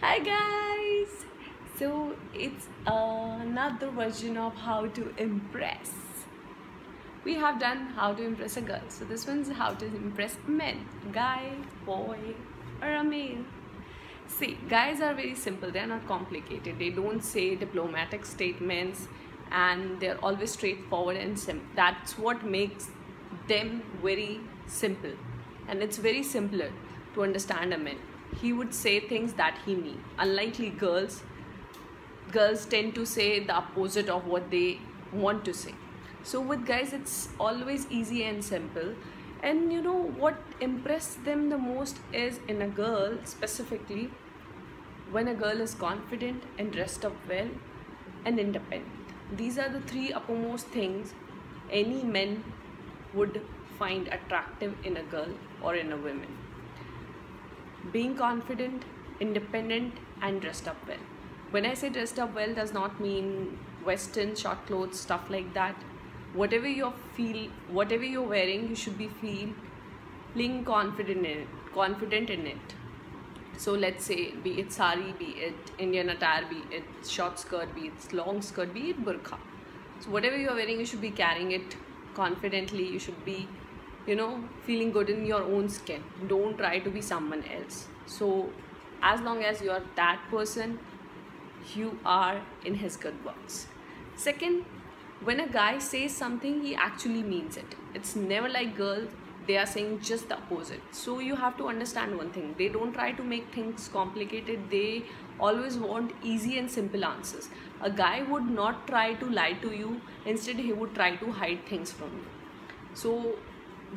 Hi guys! So it's another version of how to impress. We have done how to impress a girl. So this one's how to impress men, guy, boy, or a male. See, guys are very simple. They are not complicated. They don't say diplomatic statements, and they're always straightforward and simple. That's what makes them very simple, and it's very simpler to understand a man. He would say things that he mean. Unlikely girls tend to say the opposite of what they want to say. So with guys, it's always easy and simple. And you know what impressed them the most is in a girl specifically, when a girl is confident and dressed up well and independent. These are the three uppermost things any men would find attractive in a girl or in a woman. Being confident, independent, and dressed up well. When I say dressed up well, does not mean western short clothes, stuff like that. Whatever whatever you're wearing, you should be feeling confident in it. So let's say, be it sari, be it Indian attire, be it short skirt, be it long skirt, be it burqa. So whatever you're wearing, you should be carrying it confidently. You should be feeling good in your own skin. Don't try to be someone else. So as long as you are that person, you are in his good books. Second, when a guy says something, he actually means it. It's never like girls, they are saying just the opposite. So you have to understand one thing: they don't try to make things complicated. They always want easy and simple answers. A guy would not try to lie to you. Instead, he would try to hide things from you. So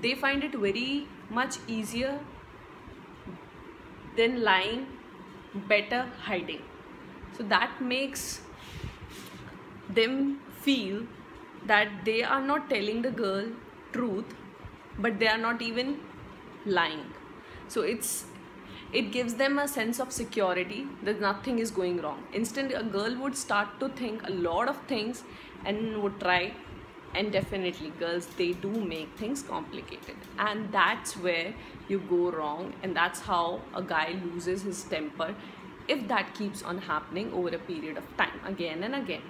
they find it very much easier than lying, better hiding. So that makes them feel that they are not telling the girl truth, but they are not even lying. So it gives them a sense of security that nothing is going wrong. Instead, a girl would start to think a lot of things and would try. And definitely girls, they do make things complicated, and that's where you go wrong, and that's how a guy loses his temper if that keeps on happening over a period of time, again and again.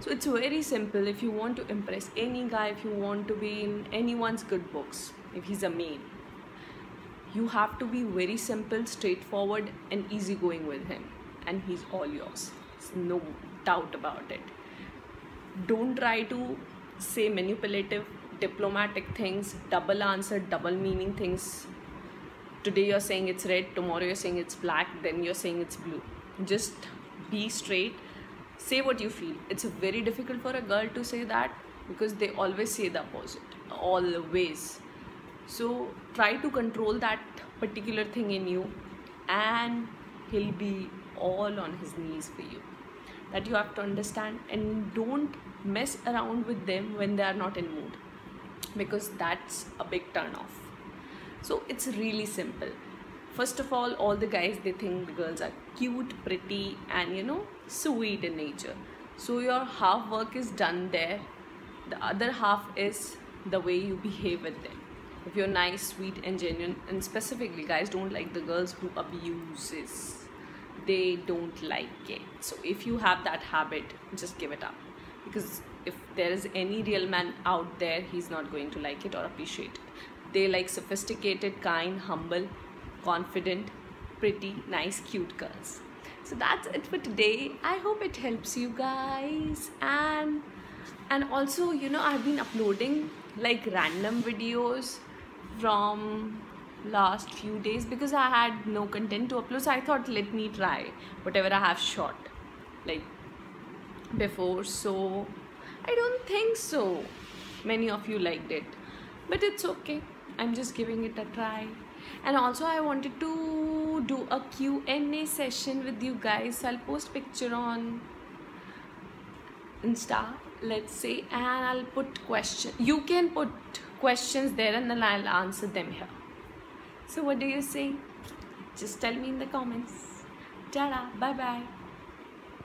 So it's very simple. If you want to impress any guy, if you want to be in anyone's good books, if he's a male, you have to be very simple, straightforward, and easygoing with him, and he's all yours. There's no doubt about it. Don't try to say manipulative, diplomatic things, double answer, double meaning things. Today you're saying it's red, tomorrow you're saying it's black, then you're saying it's blue. Just be straight, say what you feel. It's very difficult for a girl to say that because they always say the opposite, always. So try to control that particular thing in you, and he'll be all on his knees for you. That you have to understand, and don't mess around with them when they are not in mood, because that's a big turn off. So it's really simple. First of all the guys, they think the girls are cute, pretty, and sweet in nature. So your half work is done there. The other half is the way you behave with them. If you're nice, sweet, and genuine, and specifically guys don't like the girls who abuses. They don't like it. So if you have that habit, just give it up, because if there is any real man out there, he's not going to like it or appreciate it. They like sophisticated, kind, humble, confident, pretty, nice, cute girls. So that's it for today. I hope it helps you guys, and also I've been uploading like random videos from last few days because I had no content to upload. So I thought, let me try whatever I have shot like before. So I don't think so many of you liked it, but it's okay. I'm just giving it a try. And also I wanted to do a Q&A session with you guys. So I'll post picture on Insta, let's say, and I'll put question. You can put questions there and then I'll answer them here. So what do you say? Just tell me in the comments. Ta-da, bye bye.